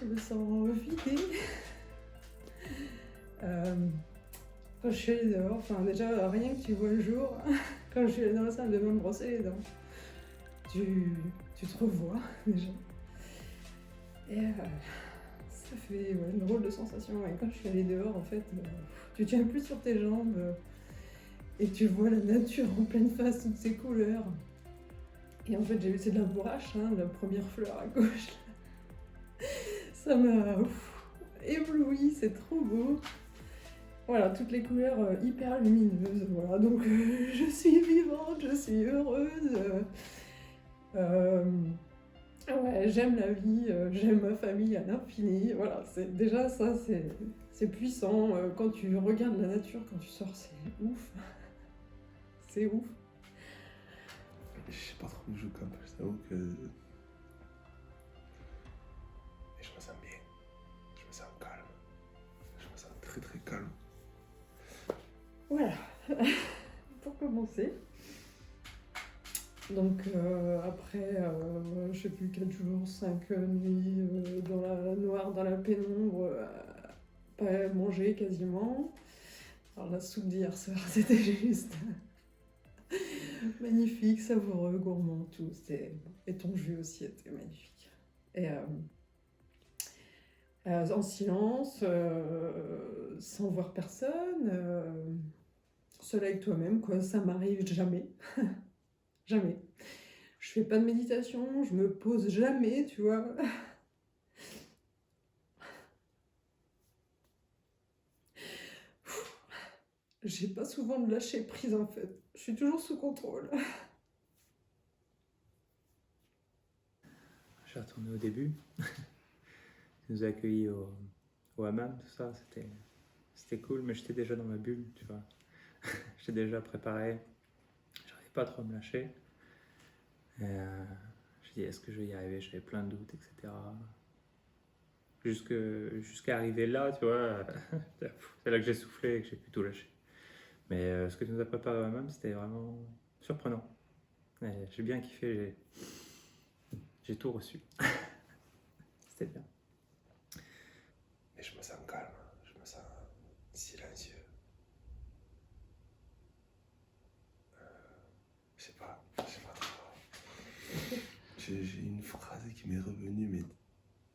je me sens vidée. Quand je suis allée dehors, enfin déjà rien que tu vois le jour, quand je suis allée dans la salle de bain me brosser les dents, tu te revois déjà. Et ça fait une drôle de sensation. Et quand je suis allée dehors, en fait, tu tiens plus sur tes jambes et tu vois la nature en pleine face, toutes ces couleurs. Et en fait, j'ai vu c'est de la bourrache, hein, la première fleur à gauche. Ça m'a ébloui, c'est trop beau. Voilà, toutes les couleurs hyper lumineuses. Voilà, donc je suis vivante, je suis heureuse. Ouais, j'aime la vie, j'aime ma famille à l'infini. Voilà, c'est déjà ça, c'est puissant. Quand tu regardes la nature, quand tu sors, c'est ouf. C'est ouf. Je sais pas trop où je campe, je t'avoue que. Et je me sens bien. Je me sens calme. Je me sens très très calme. Voilà, pour commencer. Donc après, je sais plus, 4 jours, 5 nuits dans la noire, dans la pénombre, pas manger quasiment. Alors la soupe d'hier soir, c'était juste magnifique, savoureux, gourmand, tout. Et ton jus aussi était magnifique. Et en silence, sans voir personne, seul avec toi-même, quoi. Ça m'arrive jamais. Jamais. Je fais pas de méditation, je me pose jamais, tu vois. J'ai pas souvent de lâcher prise en fait. Je suis toujours sous contrôle. J'ai retourné au début. Ils nous a accueillis au hammam, tout ça. C'était cool, mais j'étais déjà dans ma bulle, tu vois. J'étais déjà préparé. J'arrivais pas trop à me lâcher. Et j'ai dit, est-ce que je vais y arriver? J'avais plein de doutes, etc. Jusqu'à arriver là, tu vois, c'est là que j'ai soufflé et que j'ai pu tout lâcher. Mais ce que tu nous as préparé au hammam, c'était vraiment surprenant. Et j'ai bien kiffé, j'ai tout reçu. C'était bien. Mais je me sens calme, je me sens silencieux. Je sais pas trop. J'ai une phrase qui m'est revenue, mais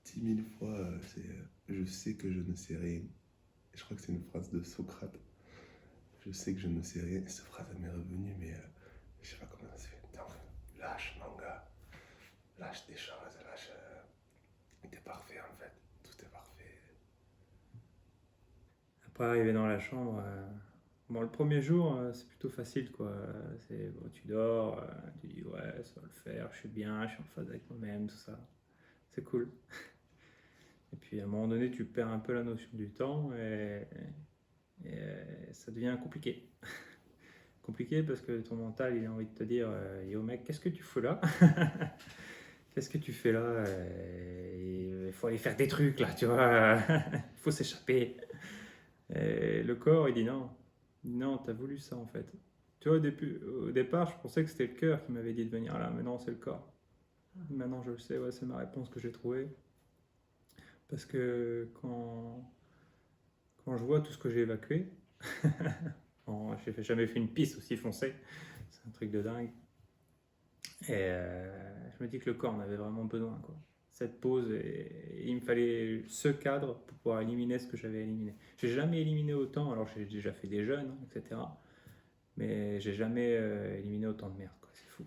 10 000 fois, c'est je sais que je ne sais rien. Et je crois que c'est une phrase de Socrate. Je sais que je ne sais rien. Et cette phrase elle m'est revenue, mais je sais pas comment ça se fait. Donc, lâche, mon gars. Lâche des choses, lâche. T'es parfait en fait. Tout est parfait. Après, arriver dans la chambre, bon, le premier jour, c'est plutôt facile, quoi. Bon, tu dors, tu dis, ouais, ça va le faire, je suis bien, je suis en phase avec moi-même, tout ça. C'est cool. Et puis, à un moment donné, tu perds un peu la notion du temps et ça devient compliqué. Compliqué parce que ton mental, il a envie de te dire, yo mec, qu'est-ce que tu fous là? Qu'est-ce que tu fais là? Il faut aller faire des trucs, là, tu vois. Il faut s'échapper. Et le corps, il dit non. Non, t'as voulu ça en fait. Tu vois, au départ, je pensais que c'était le cœur qui m'avait dit de venir là, mais non, c'est le corps. Maintenant, je le sais, ouais, c'est ma réponse que j'ai trouvée. Parce que quand je vois tout ce que j'ai évacué, j'ai jamais fait une piste aussi foncée, c'est un truc de dingue. Et je me dis que le corps en avait vraiment besoin, quoi. Cette pause, et il me fallait ce cadre pour pouvoir éliminer ce que j'avais éliminé. J'ai jamais éliminé autant, alors j'ai déjà fait des jeûnes, hein, etc. Mais j'ai jamais éliminé autant de merde, quoi. C'est fou.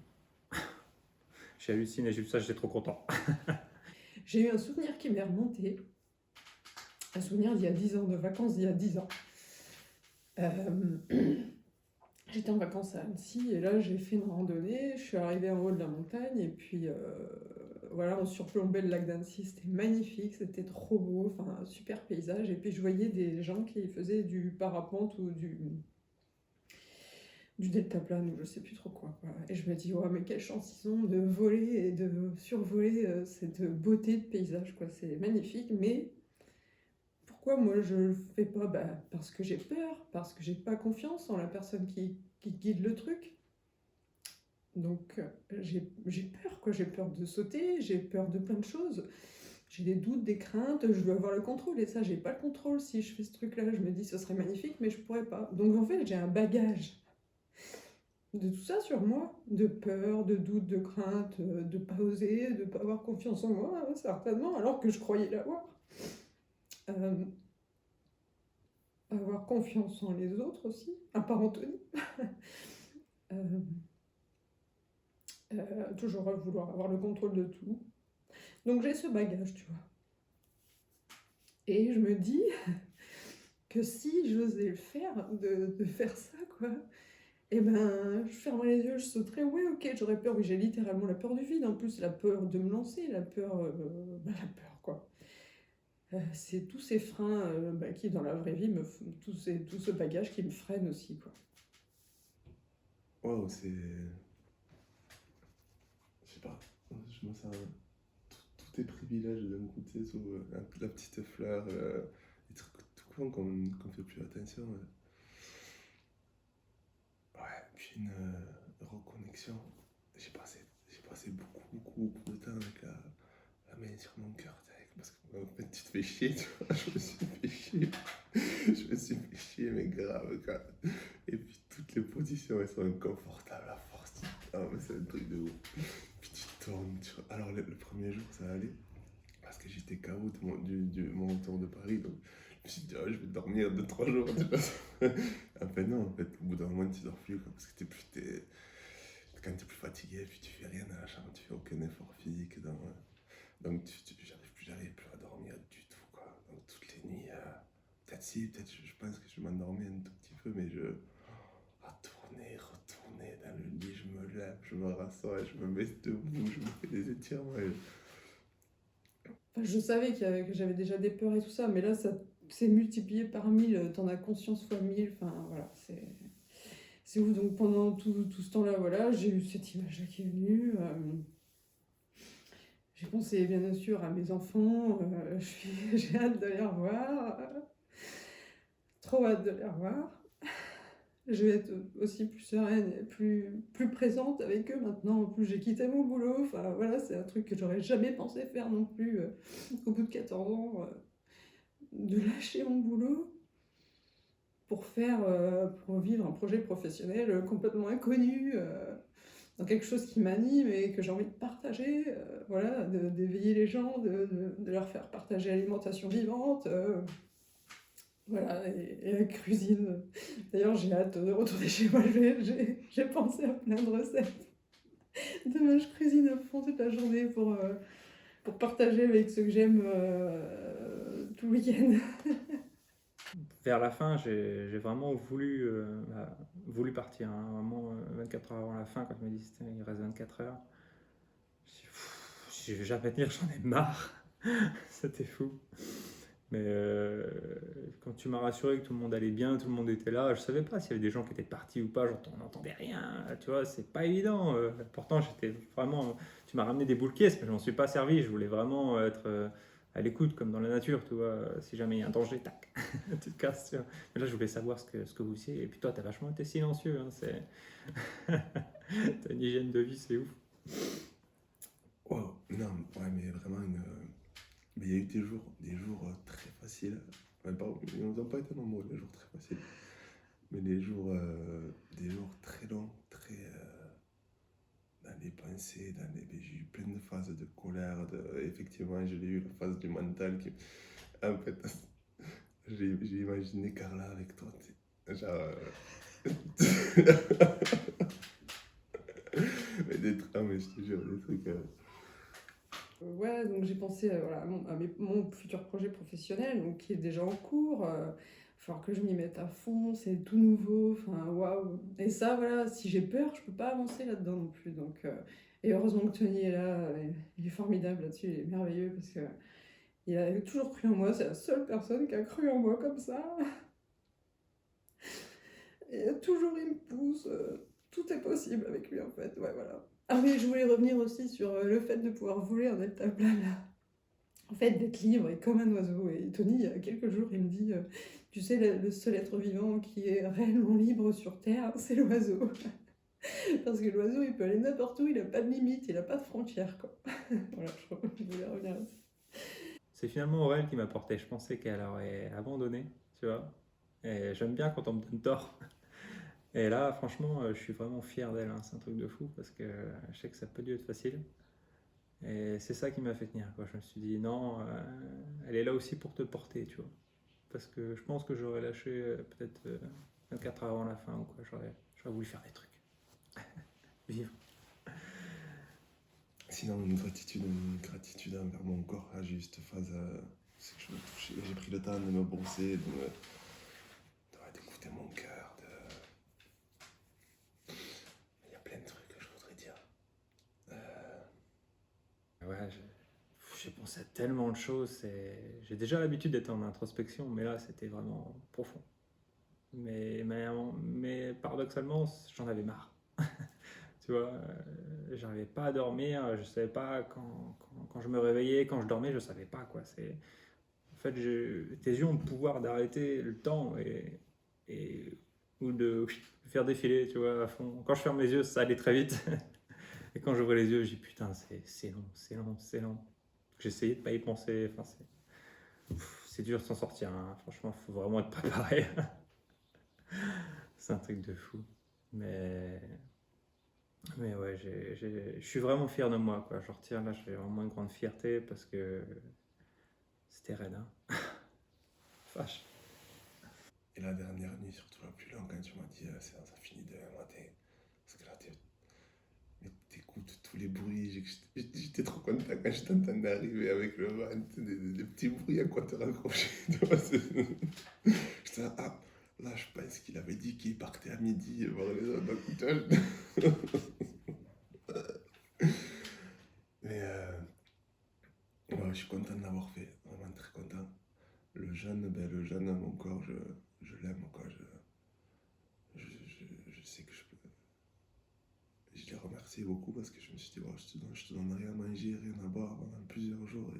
J'ai halluciné, j'ai vu ça, j'étais trop content. J'ai eu un souvenir qui m'est remonté. Un souvenir d'il y a 10 ans, de vacances d'il y a 10 ans. J'étais en vacances à Annecy et là j'ai fait une randonnée, je suis arrivée en haut de la montagne et puis voilà, on surplombait le lac d'Annecy, c'était magnifique, c'était trop beau, enfin un super paysage et puis je voyais des gens qui faisaient du parapente ou du deltaplane ou je sais plus trop quoi. Et je me dis, ouais, mais quelle chance ils ont de voler et de survoler cette beauté de paysage, quoi. C'est magnifique, mais pourquoi moi je le fais pas? Parce que j'ai peur, parce que j'ai pas confiance en la personne qui guide le truc. Donc j'ai peur, quoi. J'ai peur de sauter, j'ai peur de plein de choses. j'ai des doutes, des craintes, je veux avoir le contrôle, et ça, j'ai pas le contrôle si je fais ce truc-là. Je me dis, ce serait magnifique, mais je pourrais pas. Donc en fait, j'ai un bagage de tout ça sur moi, de peur, de doute, de crainte, de pas oser, de pas avoir confiance en moi, hein, certainement, alors que je croyais l'avoir. Euh, Avoir confiance en les autres aussi, à part Anthony. Euh, Toujours vouloir avoir le contrôle de tout. Donc j'ai ce bagage, tu vois. Et je me dis que si j'osais le faire, de faire ça, quoi, et ben, je fermerais les yeux, je sauterais. Ouais, ok, j'aurais peur. Oui, j'ai littéralement la peur du vide. En plus, la peur de me lancer, la peur, la peur, quoi. C'est tous ces freins qui, dans la vraie vie, tout ce bagage qui me freine aussi, quoi. Waouh, c'est. Je sais pas. Je me sens. Tous tes privilèges d'un côté, sous la petite fleur, les trucs tout con qu'on fait plus attention. Ouais, puis une reconnexion. J'ai passé beaucoup de temps avec la main sur mon cœur, parce qu'en fait, tu te fais chier, tu vois. Je me suis fait chier. Je me suis fait chier, mais grave, quoi. Et puis, toutes les positions, elles sont inconfortables à force. Ah, mais c'est un truc de ouf. Puis, tu tournes, tu vois. Alors, le premier jour, ça allait. Parce que j'étais KO de mon retour de Paris. Donc, je me suis dit, oh, je vais dormir 2-3 jours. Tu vois. Enfin, non, en fait, au bout d'un moment, tu dors plus, quoi, parce que quand t'es plus fatigué, puis tu fais rien dans la chambre, tu fais aucun effort physique. Donc, j'arrive plus à dormir du tout, quoi. Donc, toutes les nuits, peut-être, je pense que je m'endormais un tout petit peu, mais retourner dans le lit, je me lève, je me rassois, je me mets debout, je me fais des étirements. Enfin, je savais que j'avais déjà des peurs et tout ça, mais là, ça s'est multiplié par 1000, t'en as conscience fois 1000, enfin voilà, c'est ouf. Donc pendant tout ce temps-là, voilà, j'ai eu cette image-là qui est venue. J'ai pensé bien sûr à mes enfants, j'ai hâte de les revoir, trop hâte de les revoir. Je vais être aussi plus sereine et plus présente avec eux maintenant. En plus, j'ai quitté mon boulot. Enfin, voilà, c'est un truc que j'aurais jamais pensé faire non plus au bout de 14 ans, de lâcher mon boulot pour vivre un projet professionnel complètement inconnu, dans quelque chose qui m'anime et que j'ai envie de partager. Voilà, d'éveiller les gens, de leur faire partager l'alimentation vivante. Voilà, et la cuisine. D'ailleurs, j'ai hâte de retourner chez moi. J'ai pensé à plein de recettes. Demain, je cuisine à fond toute la journée pour partager avec ceux que j'aime tout le week-end. Vers la fin, j'ai vraiment voulu partir, hein, vraiment 24 heures avant la fin, quand je me dis il reste 24 heures. Je vais jamais tenir, j'en ai marre. C'était fou. Mais quand tu m'as rassuré que tout le monde allait bien, tout le monde était là, je savais pas s'il y avait des gens qui étaient partis ou pas, n'entendais rien, tu vois, c'est pas évident. Pourtant, j'étais vraiment. Tu m'as ramené des boules caisses, mais je m'en suis pas servi. Je voulais vraiment être à l'écoute, comme dans la nature, tu vois. Si jamais il y a un danger, tac, tu te casses. Tu vois. Mais là, je voulais savoir ce que vous faisiez. Et puis toi, t'as vachement été silencieux. Hein, t'as une hygiène de vie, c'est ouf. Wow, non, ouais, mais vraiment Mais il y a eu des jours très faciles. Enfin, ils n'ont pas été nombreux, les jours très faciles. Mais des jours très longs, très dans les pensées, j'ai eu plein de phases de colère. Effectivement, j'ai eu la phase du mental qui. En fait, j'ai imaginé Carla avec toi. Genre. Mais je te jure, des trucs. Ouais, donc j'ai pensé voilà, mon futur projet professionnel, donc, qui est déjà en cours. Il va falloir que je m'y mette à fond, c'est tout nouveau, enfin waouh. Et ça, voilà, si j'ai peur, je peux pas avancer là-dedans non plus. Donc, et heureusement que Tony est là, il est formidable là-dessus, il est merveilleux parce que il a toujours cru en moi, c'est la seule personne qui a cru en moi comme ça. Et toujours il me pousse, tout est possible avec lui en fait, ouais, voilà. Ah oui, je voulais revenir aussi sur le fait de pouvoir voler en deltaplane. En fait, d'être libre et comme un oiseau. Et Tony, il y a quelques jours, il me dit tu sais, le seul être vivant qui est réellement libre sur Terre, c'est l'oiseau. Parce que l'oiseau, il peut aller n'importe où, il n'a pas de limite, il n'a pas de frontières, quoi. Voilà, je voulais revenir là-dessus. c'est finalement Aurèle qui m'a porté. Je pensais qu'elle aurait abandonné, tu vois. Et j'aime bien quand on me donne tort. Et là, franchement, je suis vraiment fier d'elle, hein. C'est un truc de fou parce que je sais que ça peut dû être facile. Et c'est ça qui m'a fait tenir, quoi. Je me suis dit, non, elle est là aussi pour te porter, tu vois. Parce que je pense que j'aurais lâché peut-être 24 heures avant la fin ou quoi. J'aurais voulu faire des trucs. Vivre. Sinon, une gratitude envers mon corps, là, j'ai eu cette phase, c'est que je me touchais, j'ai pris le temps de me brosser, d'écouter mon cœur, il y a plein de trucs que je voudrais dire. Ouais, j'ai pensé à tellement de choses. J'ai déjà l'habitude d'être en introspection, mais là, c'était vraiment profond. Mais paradoxalement, j'en avais marre. Tu vois, j'arrivais pas à dormir, je savais pas quand je me réveillais, quand je dormais, je savais pas quoi. En fait, tes yeux ont le pouvoir d'arrêter le temps ou de faire défiler, tu vois, à fond. Quand je ferme les yeux, ça allait très vite. Et quand j'ouvrais les yeux, je dis putain, c'est long, c'est long, c'est long. J'essayais de pas y penser. Enfin, c'est dur de s'en sortir, hein. Franchement, faut vraiment être préparé. C'est un truc de fou. Mais, mais ouais, je suis vraiment fier de moi, quoi. Je retire là, j'ai vraiment une grande fierté parce que c'était raide, hein. Vache. Et la dernière nuit, surtout la plus longue, quand tu m'as dit, ça finit demain matin. Parce que là, t'écoutes tous les bruits. J'étais trop content quand je t'entendais arriver avec le van, des petits bruits à quoi te raccrocher. J'étais là, ah, là, je pense qu'il avait dit qu'il partait à midi voir les autres écouteurs. Mais ouais, je suis content de l'avoir fait, vraiment très content. Le jeune, mon corps, je l'aime, quoi. Je sais que je peux. Je l'ai remercié beaucoup parce que je me suis dit, bon, je te donne rien à manger, rien à boire pendant plusieurs jours.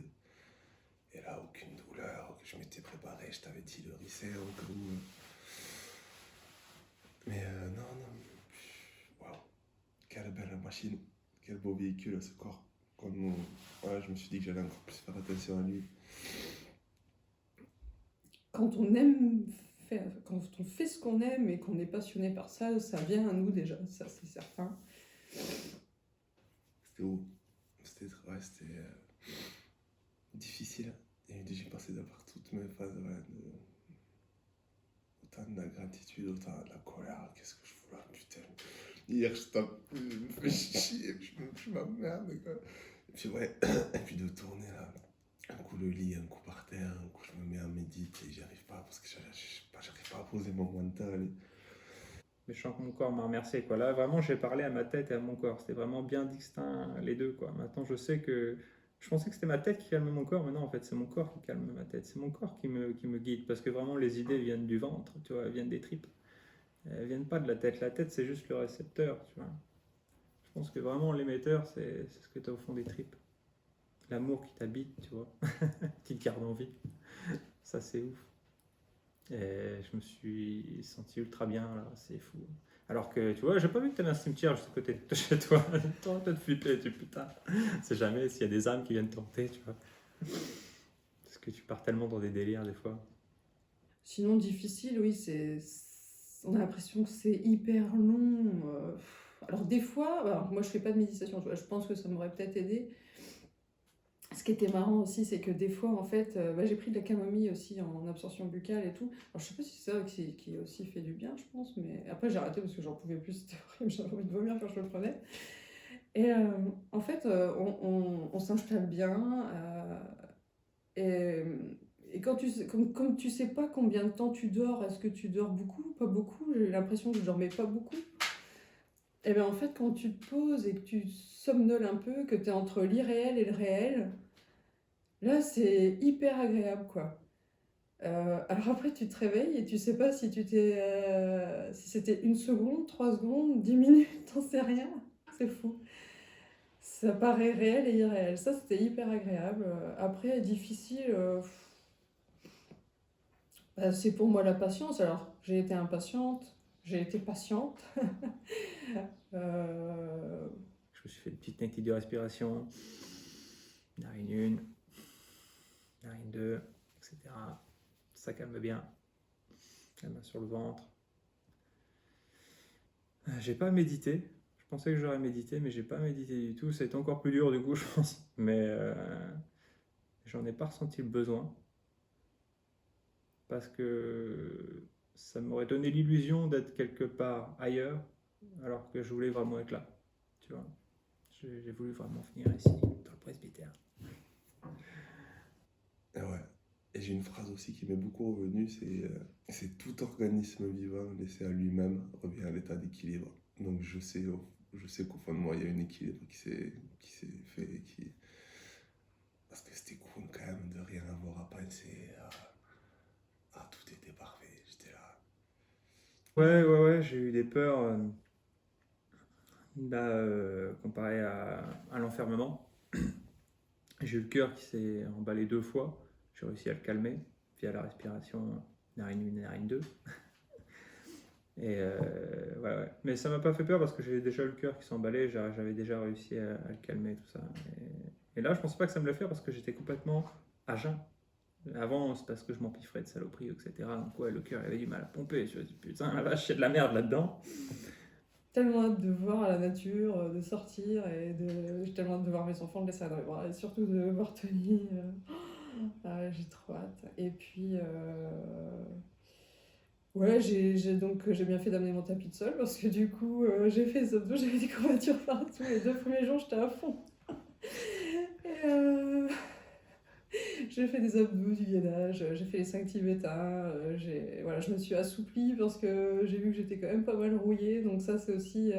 Et là, aucune douleur, que je m'étais préparé, je t'avais dit le risser au cas où. Mais non, waouh, quelle belle machine, quel beau véhicule ce corps. Ouais, je me suis dit que j'allais encore plus faire attention à lui. Quand on aime faire, quand on fait ce qu'on aime et qu'on est passionné par ça, ça vient à nous déjà, ça c'est certain. C'était où? C'était difficile. Et j'ai passé par toutes mes phases, ouais, autant de la gratitude, autant de la colère. Qu'est-ce que je fous là, putain. Hier, je me fais chier, je m'emmerde, quoi. Et puis, ouais, et puis de tourner là. Un coup le lit, un coup par terre, un coup je me mets à méditer et j'y arrive pas parce que j'arrive pas à poser mon mental. Mais je sens que mon corps m'a remercié, quoi. Là, vraiment, j'ai parlé à ma tête et à mon corps. C'était vraiment bien distinct, les deux, quoi. Maintenant, je sais que. Je pensais que c'était ma tête qui calmait mon corps, mais non, en fait, c'est mon corps qui calme ma tête. C'est mon corps qui me guide. Parce que vraiment, les idées viennent du ventre, tu vois, elles viennent des tripes. Elles viennent pas de la tête. La tête, c'est juste le récepteur, tu vois. Je pense que vraiment, l'émetteur, c'est ce que tu as au fond des tripes. L'amour qui t'habite, tu vois, qui te garde en vie. Ça, c'est ouf. Et je me suis senti ultra bien, là, c'est fou. Alors que, tu vois, j'ai pas vu que t'avais un cimetière juste à côté de chez toi. T'aurais peut-être flippé, putain. C'est jamais s'il y a des âmes qui viennent tenter, tu vois. Parce que tu pars tellement dans des délires, des fois. Sinon, difficile, oui, on a l'impression que c'est hyper long. Alors des fois, alors, moi je fais pas de méditation, tu vois, je pense que ça m'aurait peut-être aidé. Ce qui était marrant aussi, c'est que des fois, en fait, j'ai pris de la camomille aussi en absorption buccale et tout. Alors, je sais pas si c'est ça qui aussi fait du bien, je pense, mais après, j'ai arrêté parce que j'en pouvais plus, c'était horrible, j'avais envie de vomir quand je le prenais. Et en fait, on s'installe bien. Et, et quand comme tu sais pas combien de temps tu dors, est-ce que tu dors beaucoup, pas beaucoup? J'ai eu l'impression que je dormais pas beaucoup. Et bien en fait, quand tu te poses et que tu somnoles un peu, que tu es entre l'irréel et le réel, là, c'est hyper agréable, quoi. Alors après, tu te réveilles et tu sais pas si c'était une seconde, 3 secondes, 10 minutes, t'en sais rien. C'est fou. Ça paraît réel et irréel. Ça, c'était hyper agréable. Après, difficile, c'est pour moi la patience. Alors, j'ai été impatiente, j'ai été patiente. Euh, Je me suis fait une petite technique de respiration. Narine 1, narine narine 2, etc. Ça calme bien. La main sur le ventre. J'ai pas médité. Je pensais que j'aurais médité, mais j'ai pas médité du tout. Ça a été encore plus dur du coup, je pense. Mais j'en ai pas ressenti le besoin. Parce que ça m'aurait donné l'illusion d'être quelque part ailleurs, alors que je voulais vraiment être là. Tu vois, j'ai voulu vraiment venir ici, dans le presbytère. Et ouais. Et j'ai une phrase aussi qui m'est beaucoup revenue, c'est tout organisme vivant laissé à lui-même revient à l'état d'équilibre. Donc je sais qu'au fond de moi, il y a un équilibre qui s'est fait, parce que c'était cool quand même de rien avoir à penser, tout était parfait, j'étais là. Ouais, j'ai eu des peurs comparé à l'enfermement. J'ai eu le cœur qui s'est emballé 2 fois. J'ai réussi à le calmer via la respiration narine 1 et narine 2. Et ouais. Mais ça m'a pas fait peur parce que j'avais déjà le cœur qui s'emballait, j'avais déjà réussi à le calmer, tout ça. Et là, je pensais pas que ça me le fait parce que j'étais complètement à jeun. Avant, c'est parce que je m'empiffrais de saloperies, etc. Donc ouais, le cœur avait du mal à pomper. Je me dis, putain, la vache, il y a de la merde là-dedans. Tellement hâte de voir la nature, de sortir, j'ai tellement hâte de voir mes enfants, de les serrer dans les bras, et surtout de voir Tony. Ah ouais, j'ai trop hâte. Et puis, ouais, j'ai bien fait d'amener mon tapis de sol parce que du coup, j'ai fait les abdos, j'avais des courbatures partout. Les 2 premiers jours, j'étais à fond. Et j'ai fait des abdos, du gainage, j'ai fait les 5 tibétains, voilà, je me suis assouplie parce que j'ai vu que j'étais quand même pas mal rouillée. Donc ça, c'est aussi,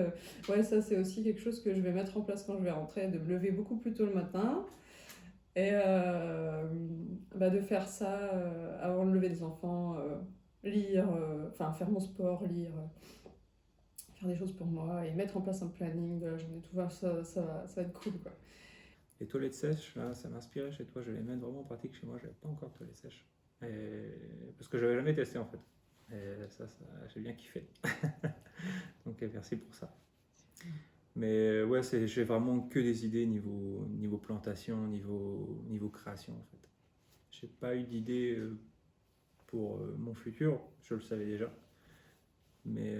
ça, c'est aussi quelque chose que je vais mettre en place quand je vais rentrer, de me lever beaucoup plus tôt le matin. Et de faire ça avant le lever des enfants, lire, faire mon sport, lire, faire des choses pour moi et mettre en place un planning de la journée, tout ça va être cool, quoi. Les toilettes sèches, là, ça m'inspirait chez toi. Je vais les mettre vraiment en pratique chez moi. Je n'avais pas encore de toilettes sèches. Parce que je n'avais jamais testé en fait. Et ça j'ai bien kiffé. Donc merci pour ça. Mais ouais, j'ai vraiment que des idées niveau plantation, niveau création en fait. J'ai pas eu d'idée pour mon futur, je le savais déjà. Mais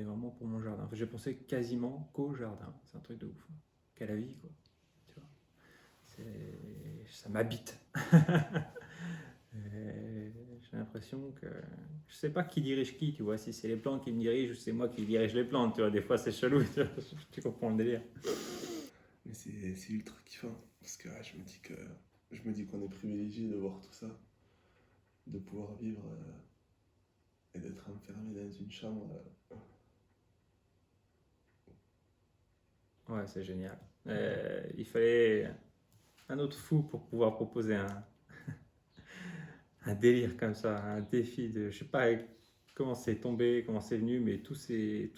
vraiment pour mon jardin. Enfin, j'ai pensé quasiment qu'au jardin. C'est un truc de ouf. Qu'à la vie, quoi. Ça m'habite. J'ai l'impression que je sais pas qui dirige qui, tu vois, si c'est les plantes qui me dirigent ou c'est moi qui dirige les plantes, tu vois, des fois c'est chelou, tu comprends le délire. Mais c'est ultra kiffant parce que je me dis qu'on est privilégié de voir tout ça, de pouvoir vivre et d'être enfermé dans une chambre. Ouais, c'est génial. Il fallait un autre fou pour pouvoir proposer un délire comme ça, un défi de, je sais pas comment c'est tombé, comment c'est venu, mais tout s'est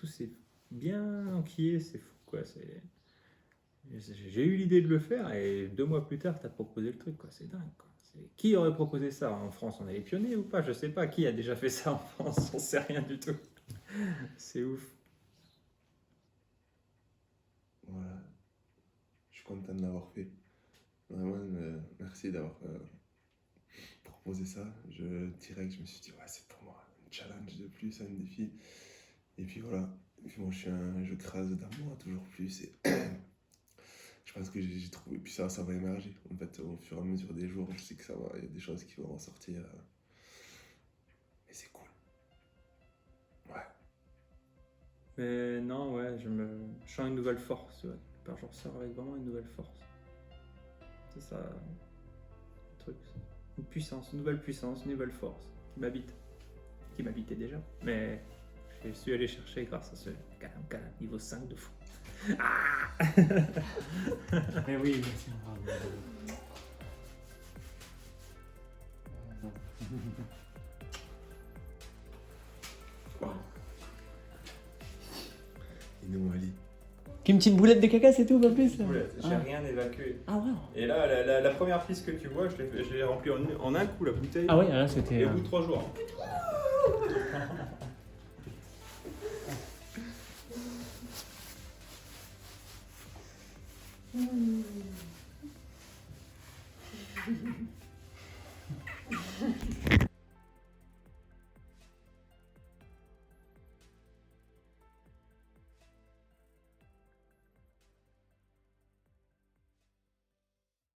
bien enquillé, c'est fou quoi. J'ai eu l'idée de le faire et 2 mois plus tard, t'as proposé le truc quoi, c'est dingue quoi. Qui aurait proposé ça en France? On est les pionniers ou pas? Je sais pas qui a déjà fait ça en France, on sait rien du tout. C'est ouf. Voilà, je suis content de l'avoir fait. Vraiment, merci d'avoir proposé ça. Direct, je me suis dit, ouais, c'est pour moi, un challenge de plus, un défi. Et puis voilà. Et puis moi, je crase dans moi toujours plus. Et je pense que j'ai trouvé. Puis ça va émerger. En fait, au fur et à mesure des jours, je sais que il y a des choses qui vont ressortir. Mais c'est cool. Ouais. Mais non, ouais, je sens une nouvelle force, ouais. Je ressors avec vraiment une nouvelle force. C'est ça, le truc. Une puissance, une nouvelle force qui m'habite. Qui m'habitait déjà. Mais je suis allé chercher grâce à ce canam, niveau 5 de fou. Ah Mais oui, merci. Et nous, Ali. Qu'une petite boulette de caca, c'est tout, pas plus. J'ai rien évacué. Ah ouais. Et là, la première piste que tu vois, je l'ai remplie en un coup, la bouteille. Ah ouais, là c'était. Et au bout de 3 jours.